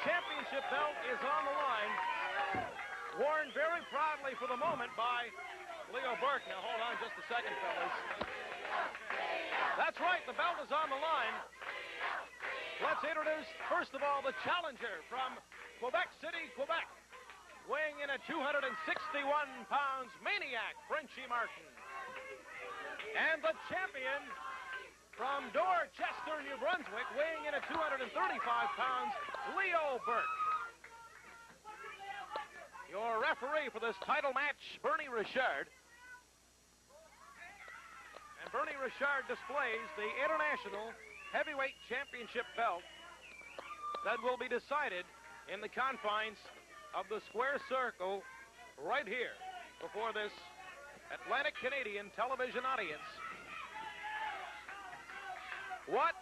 championship belt is on the line. Worn very proudly for the moment by Leo Burke. Now, hold on just a second, fellas. That's right, the belt is on the line. Let's introduce, first of all, the challenger from Quebec City, Quebec. Weighing in at 261 pounds, Maniac, Frenchy Martin. And the champion from Dorchester, New Brunswick, weighing in at 235 pounds, Leo Burke. Your referee for this title match, Bernie Richard. And Bernie Richard displays the International Heavyweight Championship belt that will be decided in the confines of the square circle right here before this Atlantic Canadian television audience. What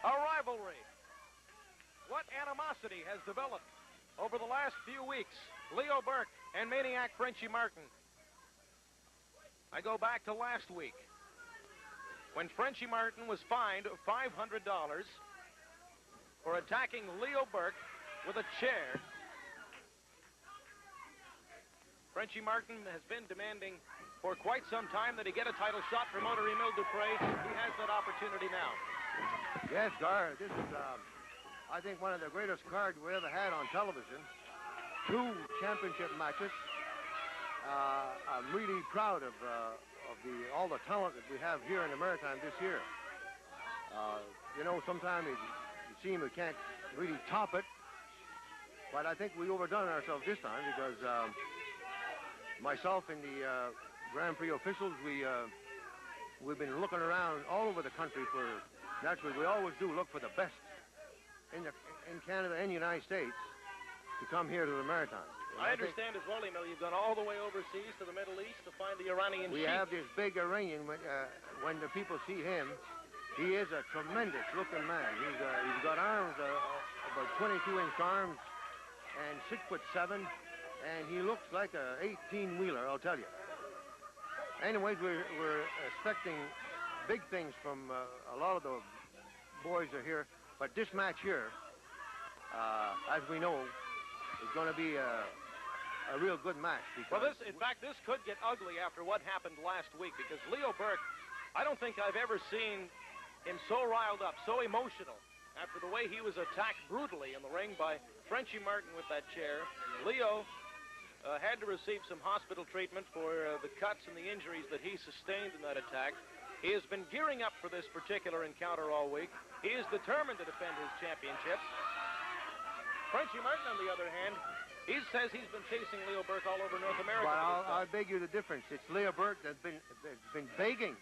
a rivalry. What animosity has developed over the last few weeks. Leo Burke and Maniac Frenchy Martin. I go back to last week when Frenchy Martin was fined $500 for attacking Leo Burke with a chair. Frenchy Martin has been demanding for quite some time that he get a title shot from promoter Emile Dupre. He has that opportunity now. Yes, Gar, this is, I think, one of the greatest cards we ever had on television. 2 championship matches. I'm really proud of all the talent that we have here in the Maritime this year. You know, sometimes it seems we can't really top it, but I think we overdone ourselves this time because myself and the Grand Prix officials, we've been looking around all over the country for, naturally, we always do look for the best in Canada and the United States to come here to the Maritime. I understand as well, Emil, you've gone all the way overseas to the Middle East to find the Iranian We sheik. have this big Iranian, when the people see him, he is a tremendous looking man. He's got arms, about 22-inch arms, and 6'7", and he looks like a 18-wheeler, I'll tell you. Anyways, we're expecting big things from a lot of the boys are here, but this match here, as we know, is going to be a real good match. Well, in fact, this could get ugly after what happened last week, because Leo Burke, I don't think I've ever seen him so riled up, so emotional, after the way he was attacked brutally in the ring by Frenchy Martin with that chair. Leo had to receive some hospital treatment for the cuts and the injuries that he sustained in that attack. He has been gearing up for this particular encounter all week. He is determined to defend his championship. Frenchy Martin, on the other hand, he says he's been chasing Leo Burke all over North America. But I'll beg you the difference. It's Leo Burke that's been begging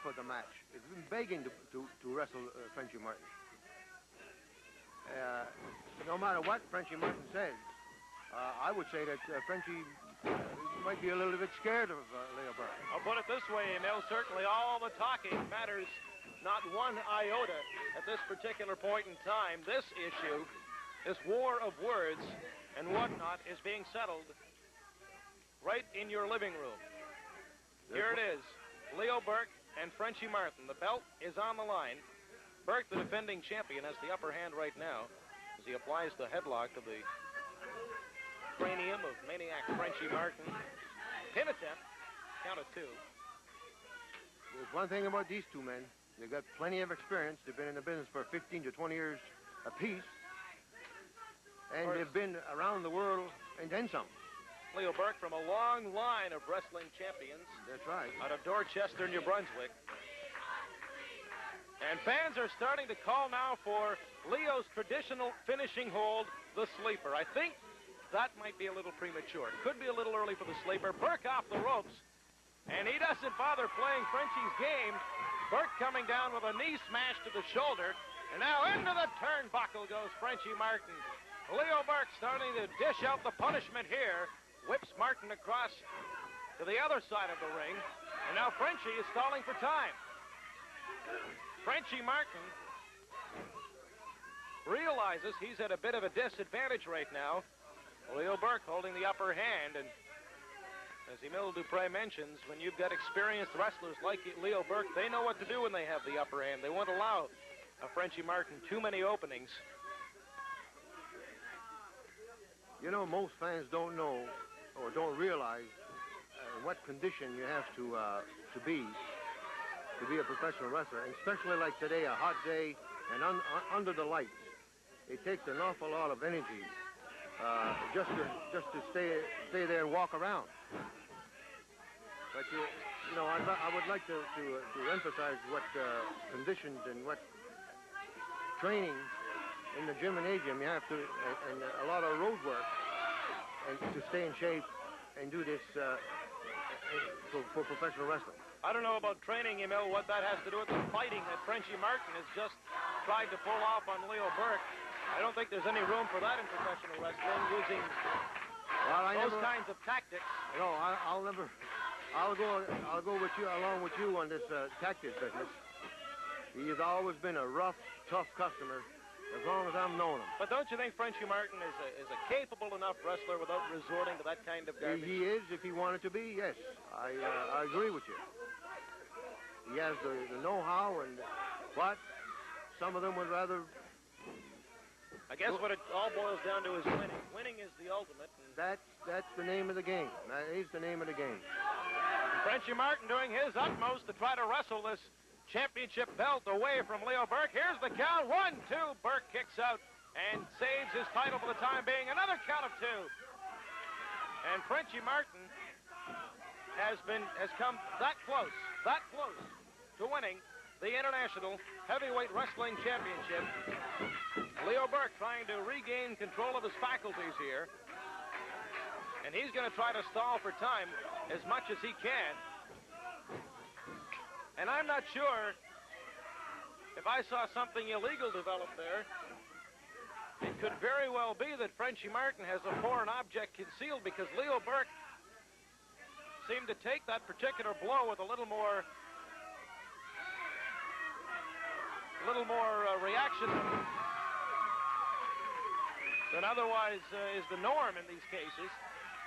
for the match. He's been begging to wrestle Frenchy Martin. No matter what Frenchy Martin says, I would say that Frenchy might be a little bit scared of Leo Burke. I'll put it this way, Emil. Certainly all the talking matters not one iota at this particular point in time. This issue, this war of words and whatnot, is being settled right in your living room. Here it is, Leo Burke and Frenchy Martin. The belt is on the line. Burke, the defending champion, has the upper hand right now as he applies the headlock to the cranium of Maniac Frenchy Martin. Pin attempt, count of 2. There's one thing about these two men. They've got plenty of experience. They've been in the business for 15 to 20 years apiece. And they've been around the world and then some. Leo Burke from a long line of wrestling champions. That's right. Out of Dorchester, New Brunswick. And fans are starting to call now for Leo's traditional finishing hold, the sleeper. I think that might be a little premature. It could be a little early for the sleeper. Burke off the ropes. And he doesn't bother playing Frenchy's game. Burke coming down with a knee smash to the shoulder. And now into the turnbuckle goes Frenchy Martin. Leo Burke starting to dish out the punishment here. Whips Martin across to the other side of the ring. And now Frenchy is stalling for time. Frenchy Martin realizes he's at a bit of a disadvantage right now. Leo Burke holding the upper hand. And as Emile Dupre mentions, when you've got experienced wrestlers like Leo Burke, they know what to do when they have the upper hand. They won't allow Frenchy Martin too many openings. You know, most fans don't know or don't realize what condition you have to be a professional wrestler, and especially like today, a hot day and under the lights. It takes an awful lot of energy just to stay there and walk around. But you know, I would like to emphasize what conditions and what training in the gymnasium you have to, and a lot of road work, and to stay in shape and do this for professional wrestling. I don't know about training, Emil, what that has to do with the fighting that Frenchy Martin has just tried to pull off on Leo Burke. I don't think there's any room for that in professional wrestling, using those kinds of tactics. No, I'll go with you, along with you on this tactics business. He has always been a rough, tough customer, as long as I've known him. But don't you think Frenchy Martin is a capable enough wrestler without resorting to that kind of garbage? He is, if he wanted to be, yes. I agree with you. He has the know-how, but some of them would rather... I guess what it all boils down to is winning. Winning is the ultimate. That's the name of the game. That is the name of the game. Frenchy Martin doing his utmost to try to wrestle this championship belt away from Leo Burke. Here's the count. 1, 2. Burke kicks out and saves his title for the time being. Another count of 2. And Frenchy Martin has come that close to winning the International Heavyweight Wrestling Championship. Leo Burke trying to regain control of his faculties here. And he's going to try to stall for time as much as he can. And I'm not sure if I saw something illegal develop there. It could very well be that Frenchy Martin has a foreign object concealed, because Leo Burke seemed to take that particular blow with a little more reaction than otherwise is the norm in these cases.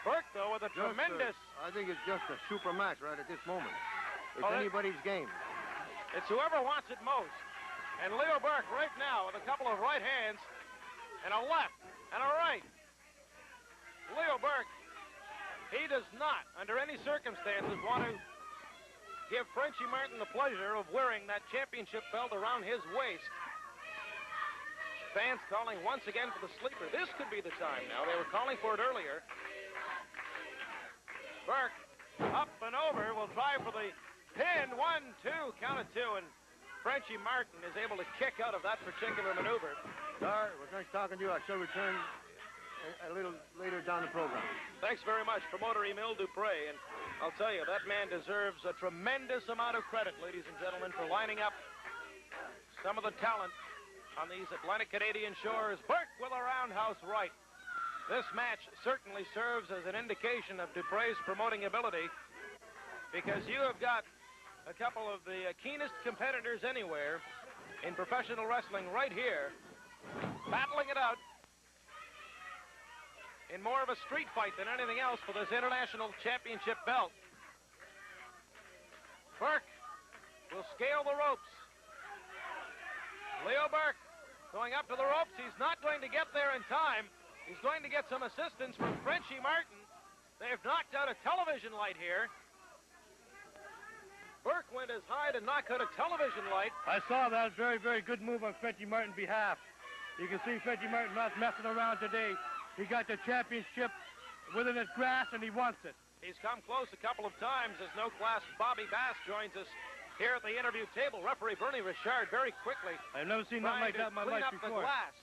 Burke, though, with a tremendous... I think it's just a super match right at this moment. It's anybody's game. It's whoever wants it most. And Leo Burke right now with a couple of right hands and a left and a right. Leo Burke, he does not, under any circumstances, want to give Frenchy Martin the pleasure of wearing that championship belt around his waist. Fans calling once again for the sleeper. This could be the time now. They were calling for it earlier. Burke, up and over, will try for the pin. 1, 2, count of 2, and Frenchy Martin is able to kick out of that particular maneuver. Sir, it was nice talking to you. I shall return a little later down the program. Thanks very much, promoter Emile Dupre, and I'll tell you, that man deserves a tremendous amount of credit, ladies and gentlemen, for lining up some of the talent on these Atlantic Canadian shores. Burke with a roundhouse right. This match certainly serves as an indication of Dupre's promoting ability, because you have got a couple of the keenest competitors anywhere in professional wrestling right here, battling it out in more of a street fight than anything else for this international championship belt. Burke will scale the ropes. Leo Burke going up to the ropes. He's not going to get there in time. He's going to get some assistance from Frenchy Martin. They've knocked out a television light here. Burke went as high to knock out a television light. I saw that. Very, very good move on Frenchy Martin's behalf. You can see Frenchy Martin not messing around today. He got the championship within his grasp, and he wants it. He's come close a couple of times as no-class Bobby Bass joins us here at the interview table. Referee Bernie Richard very quickly. I've never seen nothing like that in my life before. The glass.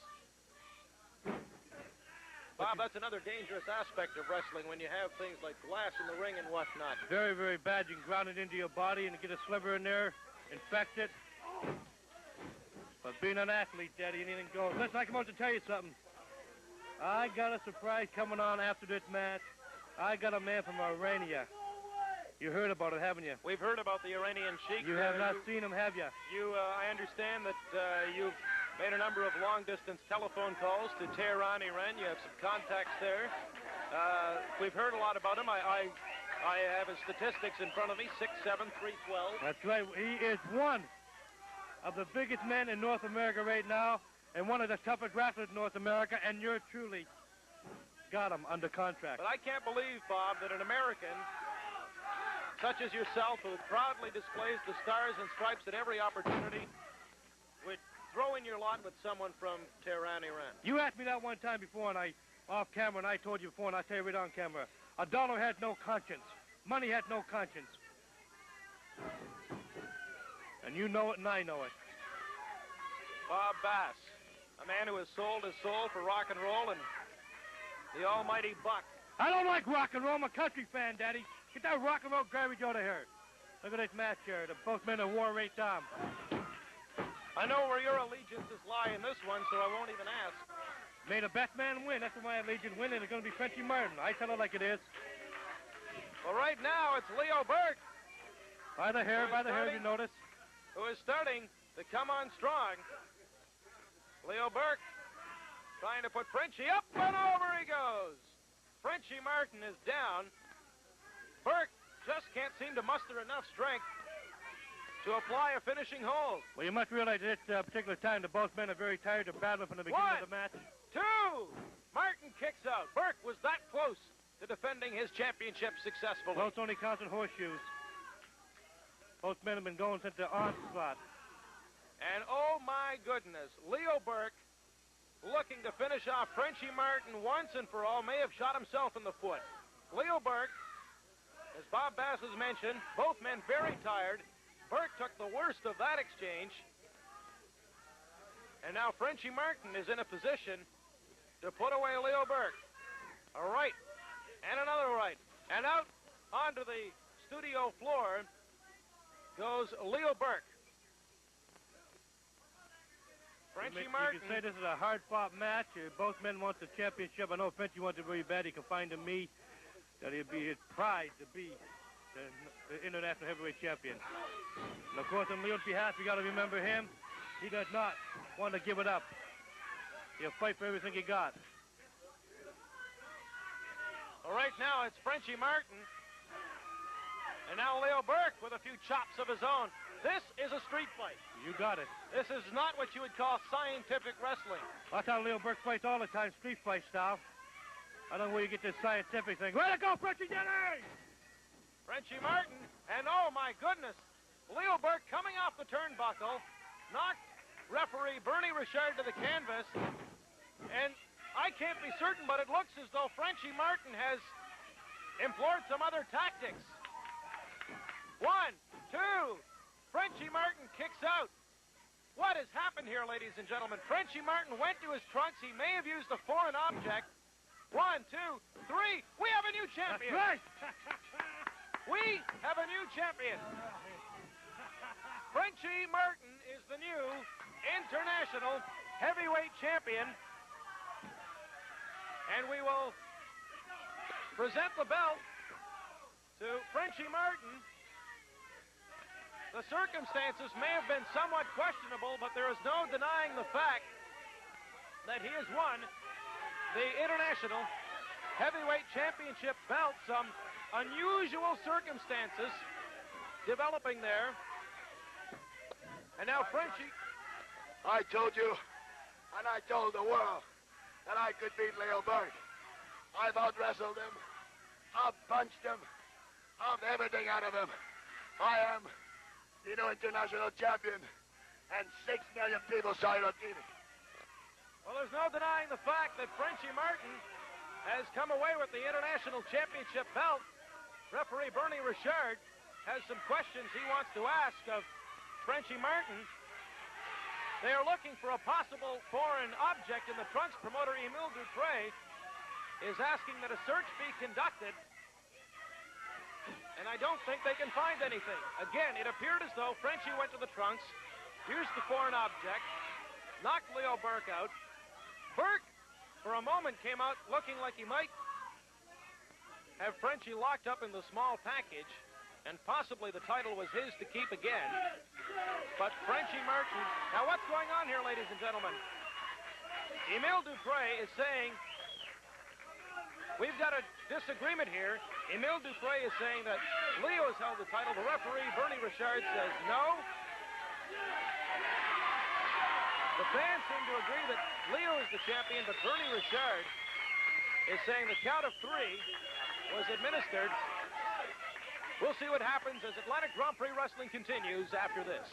Bob, that's another dangerous aspect of wrestling when you have things like glass in the ring and whatnot. Very, very bad. You can ground it into your body and get a sliver in there, infect it. But being an athlete, Daddy, anything goes. Listen, I come out to tell you something. I got a surprise coming on after this match. I got a man from Irania. You heard about it, haven't you? We've heard about the Iranian Sheik. You have not seen him, have you? I understand that you've made a number of long-distance telephone calls to Tehran, Iran. You have some contacts there. We've heard a lot about him. I have his statistics in front of me, 6'7", 312. That's right. He is one of the biggest men in North America right now, and one of the toughest wrestlers in North America, and you're truly got him under contract. But I can't believe, Bob, that an American such as yourself, who proudly displays the stars and stripes at every opportunity, would throw in your lot with someone from Tehran, Iran. You asked me that one time before, and off camera, and I told you before, and I tell you right on camera, a dollar had no conscience. Money had no conscience. And you know it, and I know it. Bob Bass, a man who has sold his soul for rock and roll and the almighty buck. I don't like rock and roll. I'm a country fan, Daddy. Get that rock and roll garbage out of here. Look at this match here. The both men of war right down. I know where your allegiances lie in this one, so I won't even ask. May the best man win. That's why my allegiance win, and it's going to be Frenchy Martin. I tell it like it is. Well, right now, it's Leo Burke. By the hair, you notice. Who is starting to come on strong. Leo Burke trying to put Frenchy up, and over he goes. Frenchy Martin is down. Burke just can't seem to muster enough strength to apply a finishing hold. Well, you must realize at this particular time that both men are very tired of battling from the beginning of the match. 1, 2. Martin kicks out. Burke was that close to defending his championship successfully. Well, it's only counting horseshoes. Both men have been going since the onslaught. And oh my goodness, Leo Burke, looking to finish off Frenchy Martin once and for all, may have shot himself in the foot. Leo Burke, as Bob Bass has mentioned, both men very tired. Burke took the worst of that exchange. And now Frenchy Martin is in a position to put away Leo Burke. A right, and another right. And out onto the studio floor goes Leo Burke. Frenchy Martin. You can say this is a hard-fought match. Both men want the championship. I know Frenchy wants it very bad. He confined to me. That it'd be his pride to be the international heavyweight champion. And of course, on Leo's behalf, you got to remember him. He does not want to give it up. He'll fight for everything he got. Well, right now it's Frenchy Martin, and now Leo Burke with a few chops of his own. This is a street fight. You got it. This is not what you would call scientific wrestling. That's how Leo Burke fights all the time, street fight style. I don't know where you get this scientific thing. Way to go, Frenchy, Denny! Frenchy Martin, and oh my goodness, Leo Burke coming off the turnbuckle, knocked referee Bernie Richard to the canvas, and I can't be certain, but it looks as though Frenchy Martin has employed some other tactics. 1, 2, Frenchy Martin kicks out. What has happened here, ladies and gentlemen? Frenchy Martin went to his trunks. He may have used a foreign object. 1, 2, 3. We have a new champion. That's right. We have a new champion. Frenchy Martin is the new international heavyweight champion. And we will present the belt to Frenchy Martin. The circumstances may have been somewhat questionable, but there is no denying the fact that he has won the International Heavyweight Championship belt. Some unusual circumstances developing there. And now Frenchy. I told you, and I told the world, that I could beat Leo Burke. I've out-wrestled him. I've punched him. I've everything out of him. I am the new international champion, and 6 million people saw it on TV. Well, there's no denying the fact that Frenchy Martin has come away with the International Championship belt. Referee Bernie Richard has some questions he wants to ask of Frenchy Martin. They are looking for a possible foreign object in the trunks. Promoter Emile Dupre is asking that a search be conducted, and I don't think they can find anything. Again, it appeared as though Frenchy went to the trunks, used the foreign object, knocked Leo Burke out. Burke, for a moment, came out looking like he might have Frenchy locked up in the small package, and possibly the title was his to keep again. But Frenchy Martin... Now, what's going on here, ladies and gentlemen? Emile Dupre is saying, we've got a disagreement here. Emile Dupre is saying that Leo has held the title. The referee, Bernie Richard, says no. The fans seem to agree that Leo is the champion, but Bernie Richard is saying the count of 3 was administered. We'll see what happens as Atlantic Grand Prix Wrestling continues after this.